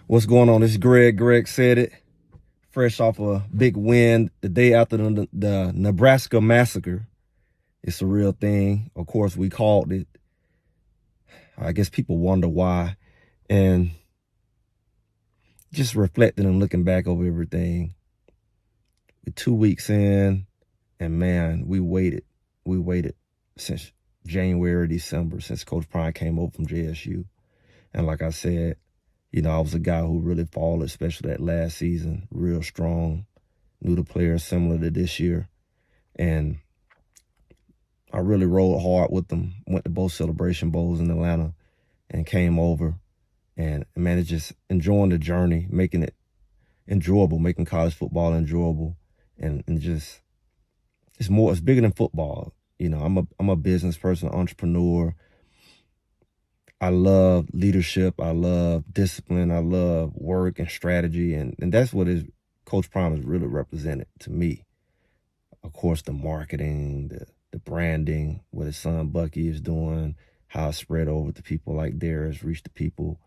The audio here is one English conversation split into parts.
What's going on? This is Greg. Greg said it. Fresh off a big win the day after the Nebraska massacre. It's a real thing. Of course, we called it. I guess people wonder why. And just reflecting and looking back over everything. We're 2 weeks in, and man, we waited. We waited since January, December, since Coach Prime came over from JSU. And like I said, I was a guy who really followed, especially that last season, real strong, knew the players similar to this year. And I really rolled hard with them, went to both Celebration Bowls in Atlanta and came over. And man, it's just enjoying the journey, making it enjoyable, making college football enjoyable. And just, it's bigger than football. I'm a business person, entrepreneur. I love leadership. I love discipline. I love work and strategy. And that's what Coach Prime has really represented to me. Of course, the marketing, the branding, what his son Bucky is doing, how it's spread over to people like Darius, reach the people,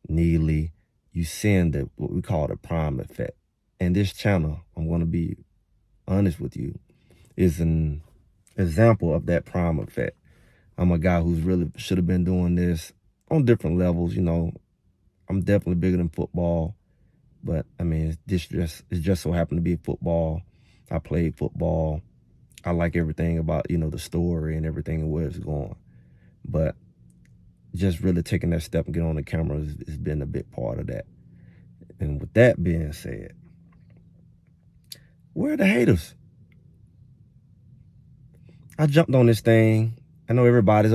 Neely. You seeing what we call the Prime effect. And this channel, I'm going to be honest with you, is an example of that Prime effect. I'm a guy who's really should have been doing this on different levels. I'm definitely bigger than football, but I mean, it just so happened to be football. I played football. I like everything about, the story and everything and where it's going. But just really taking that step and getting on the camera has been a big part of that. And with that being said, where are the haters? I jumped on this thing. I know everybody's,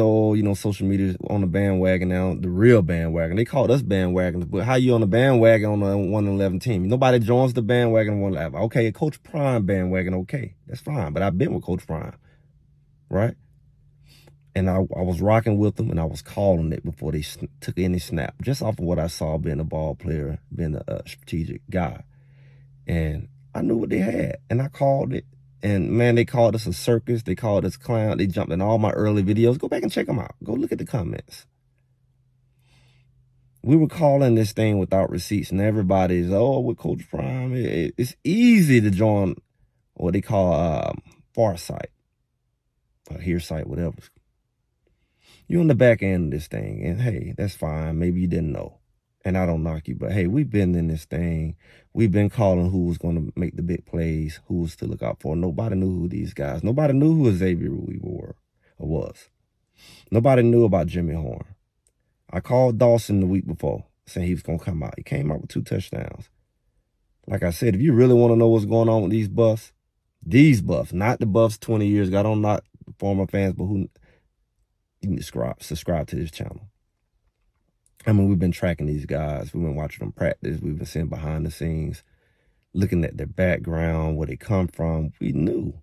social media is on the bandwagon now, the real bandwagon. They called us bandwagons, but how you on the bandwagon on a 1-11 team? Nobody joins the bandwagon 1-11. Okay, a Coach Prime bandwagon, okay, that's fine. But I've been with Coach Prime, right? And I was rocking with them, and I was calling it before they took any snap, just off of what I saw being a ball player, being a strategic guy. And I knew what they had, and I called it. And man, they called us a circus. They called us clown. They jumped in all my early videos. Go back and check them out. Go look at the comments. We were calling this thing without receipts, and everybody's, with Coach Prime, it's easy to join what they call far sight or hear sight, whatever. You're on the back end of this thing, and hey, that's fine. Maybe you didn't know. And I don't knock you, but hey, we've been in this thing. We've been calling who was going to make the big plays, who was to look out for. Nobody knew who these guys. Nobody knew who Xavier Weaver was. Nobody knew about Jimmy Horn. I called Dawson the week before, saying he was going to come out. He came out with 2 touchdowns. Like I said, if you really want to know what's going on with these buffs, not the buffs 20 years ago. I don't knock former fans, but you need to subscribe to this channel. I mean, we've been tracking these guys. We've been watching them practice. We've been seeing behind the scenes, looking at their background, where they come from. We knew.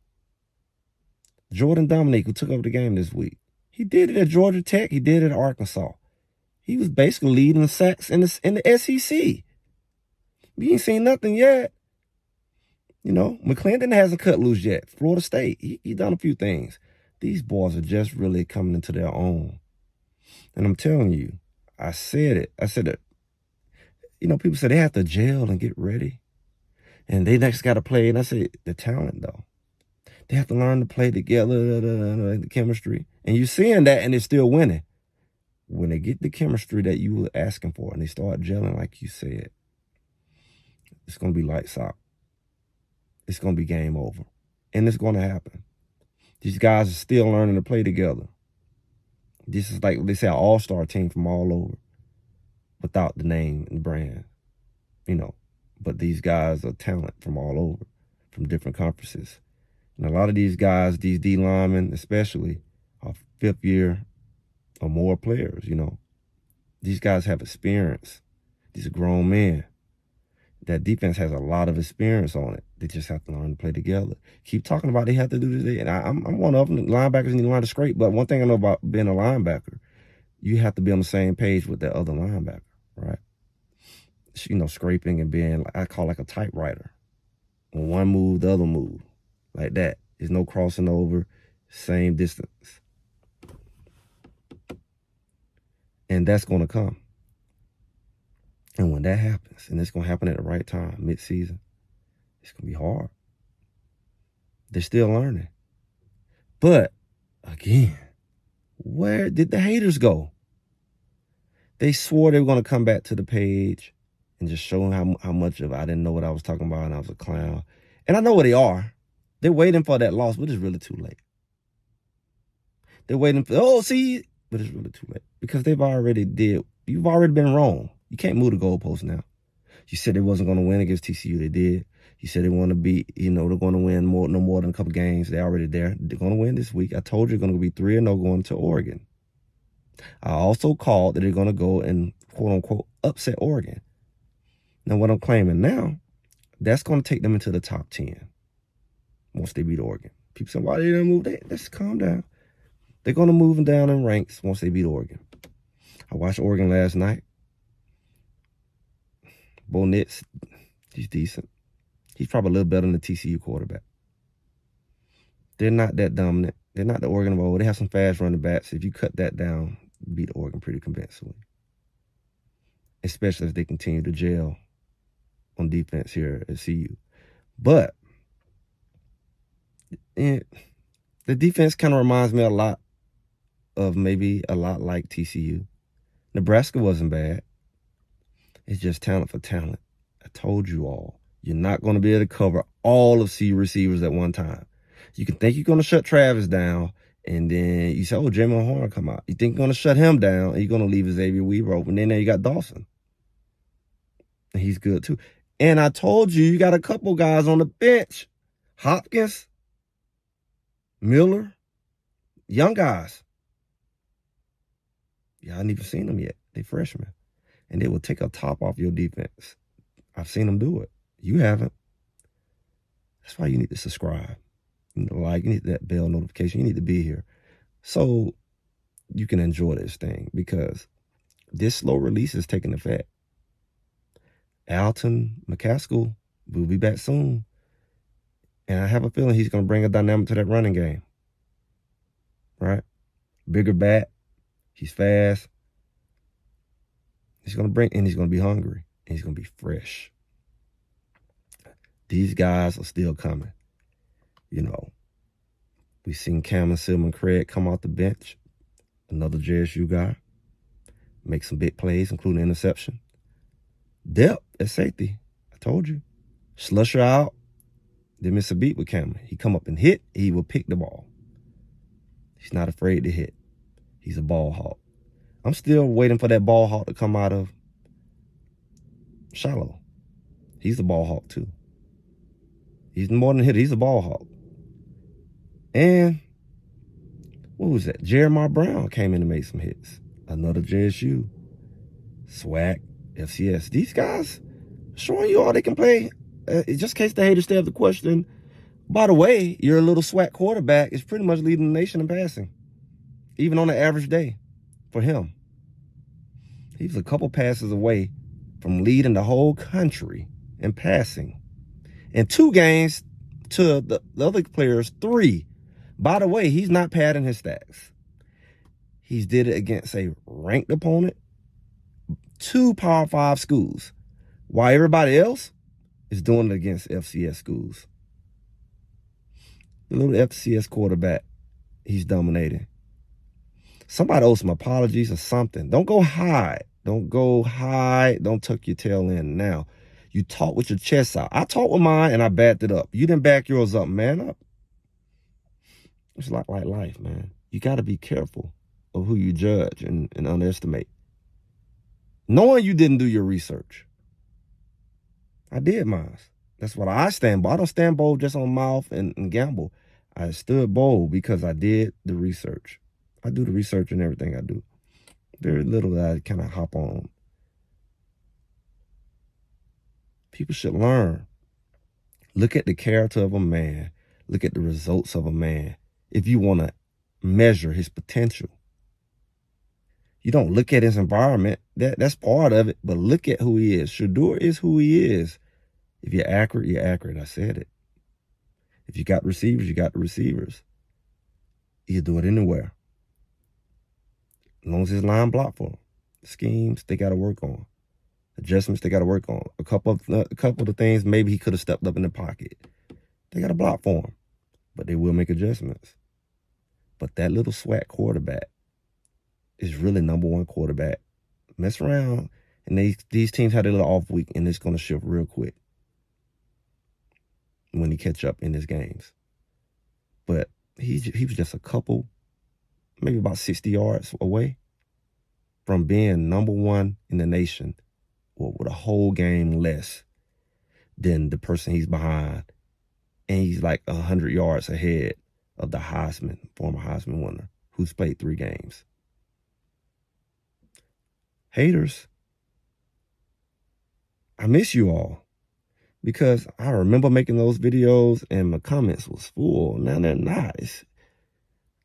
Jordan Dominique, who took over the game this week, he did it at Georgia Tech. He did it at Arkansas. He was basically leading the sacks in the SEC. We ain't seen nothing yet. McClendon hasn't cut loose yet. Florida State, he done a few things. These boys are just really coming into their own. And I'm telling you, I said it. People say they have to gel and get ready. And they next got to play. And I said, the talent, though. They have to learn to play together, the chemistry. And you're seeing that, and they're still winning. When they get the chemistry that you were asking for, and they start gelling like you said, it's going to be lights out. It's going to be game over. And it's going to happen. These guys are still learning to play together. This is like, they say, an all-star team from all over without the name and brand, But these guys are talent from all over, from different conferences. And a lot of these guys, these D linemen especially, are 5th year or more players, These guys have experience. These are grown men. That defense has a lot of experience on it. They just have to learn to play together. Keep talking about they have to do this. And I'm one of them. Linebackers need to learn to scrape. But one thing I know about being a linebacker, you have to be on the same page with that other linebacker, right? Scraping and being, I call like a typewriter. When one move, the other move. Like that. There's no crossing over, same distance. And that's going to come. And when that happens, and it's going to happen at the right time, mid-season, it's going to be hard. They're still learning. But, again, where did the haters go? They swore they were going to come back to the page and just show how much of I didn't know what I was talking about and I was a clown. And I know where they are. They're waiting for that loss, but it's really too late. They're waiting for, but it's really too late. Because you've already been wrong. You can't move the goalpost now. You said they wasn't going to win against TCU. They did. You said they want to be, they're going to win no more than a couple games. They're already there. They're going to win this week. I told you they're going to be 3-0 going to Oregon. I also called that they're going to go and, quote unquote, upset Oregon. Now, what I'm claiming now, that's going to take them into the top 10 once they beat Oregon. People say, why they didn't move? Let's calm down. They're going to move them down in ranks once they beat Oregon. I watched Oregon last night. Bo Nix, he's decent. He's probably a little better than the TCU quarterback. They're not that dominant. They're not the Oregon of old. They have some fast running backs. If you cut that down, you beat Oregon pretty convincingly. Especially if they continue to gel on defense here at CU. But the defense kind of reminds me a lot like TCU. Nebraska wasn't bad. It's just talent for talent. I told you all. You're not going to be able to cover all of CU receivers at one time. You can think you're going to shut Travis down, and then you say, Jamie Horn come out. You think you're going to shut him down, and you're going to leave Xavier Weaver open. Then there you got Dawson. And he's good, too. And I told you got a couple guys on the bench. Hopkins, Miller, young guys. Y'all haven't even seen them yet. They freshmen. And they will take a top off your defense. I've seen them do it. You haven't. That's why you need to subscribe. You need to like, you need that bell notification. You need to be here so you can enjoy this thing, because this slow release is taking effect. Alton McCaskill will be back soon. And I have a feeling he's going to bring a dynamic to that running game. Right? Bigger back. He's fast. He's going to be hungry. And he's going to be fresh. These guys are still coming. We've seen Cameron Silman Craig come off the bench. Another JSU guy. Make some big plays, including interception. Depth at safety. I told you. Slusher out. Didn't miss a beat with Cameron. He come up and hit. He will pick the ball. He's not afraid to hit. He's a ball hawk. I'm still waiting for that ball hawk to come out of Shiloh. He's a ball hawk too. He's more than a hitter. He's a ball hawk. And what was that? Jeremiah Brown came in and made some hits. Another JSU. SWAC, FCS. These guys showing you all they can play. Just in case the haters still have the question, by the way, your little SWAC quarterback is pretty much leading the nation in passing, even on an average day for him. He was a couple passes away from leading the whole country in passing. In 2 games to the other players, 3. By the way, he's not padding his stats. He's did it against a ranked opponent, 2 Power 5 schools, while everybody else is doing it against FCS schools. The little FCS quarterback, he's dominating. Somebody owes some apologies or something. Don't go hide. Don't go hide. Don't tuck your tail in. Now, you talk with your chest out. I talked with mine and I backed it up. You didn't back yours up. Man up. It's like life, man. You got to be careful of who you judge and underestimate. Knowing you didn't do your research. I did mine. That's what I stand bold. I don't stand bold just on mouth and gamble. I stood bold because I did the research. I do the research in everything I do. Very little that I kind of hop on. People should learn. Look at the character of a man. Look at the results of a man. If you want to measure his potential. You don't look at his environment. That's part of it. But look at who he is. Shedeur is who he is. If you're accurate, you're accurate. I said it. If you got receivers, you got the receivers. You do it anywhere. As long as his line block for them. Schemes, they got to work on. Adjustments they got to work on. A couple of the things maybe he could have stepped up in the pocket. They got to block for him, but they will make adjustments. But that little SWAT quarterback is really #1 quarterback. Mess around, and these teams had a little off week, and it's going to shift real quick when he catch up in his games. But he was just a couple, maybe about 60 yards away from being #1 in the nation, or with a whole game less than the person he's behind. And he's like 100 yards ahead of the former Heisman winner, who's played 3 games. Haters, I miss you all, because I remember making those videos and my comments was full. Now they're not.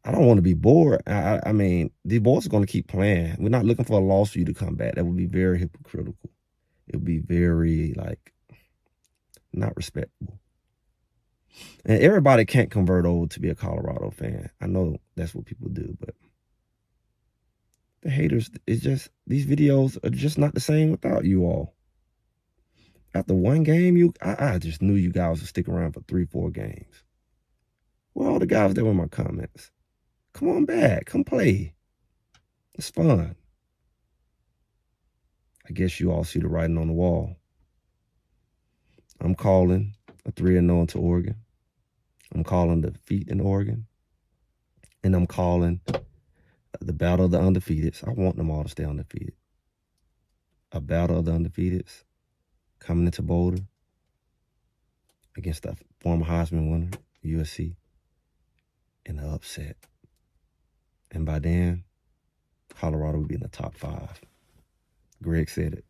I don't want to be bored. I mean, these boys are going to keep playing. We're not looking for a loss for you to come back. That would be very hypocritical. It would be very, like, not respectable. And everybody can't convert over to be a Colorado fan. I know that's what people do, but the haters, it's just, these videos are just not the same without you all. After one game, I just knew you guys would stick around for 3-4 games. Where are all the guys that were in my comments? Come on back. Come play. It's fun. I guess you all see the writing on the wall. I'm calling a 3-0 to Oregon. I'm calling the defeat in Oregon. And I'm calling the battle of the undefeateds. I want them all to stay undefeated. A battle of the undefeateds coming into Boulder against the former Heisman winner, USC, in an upset. And by then, Colorado will be in the top 5. Greg said it.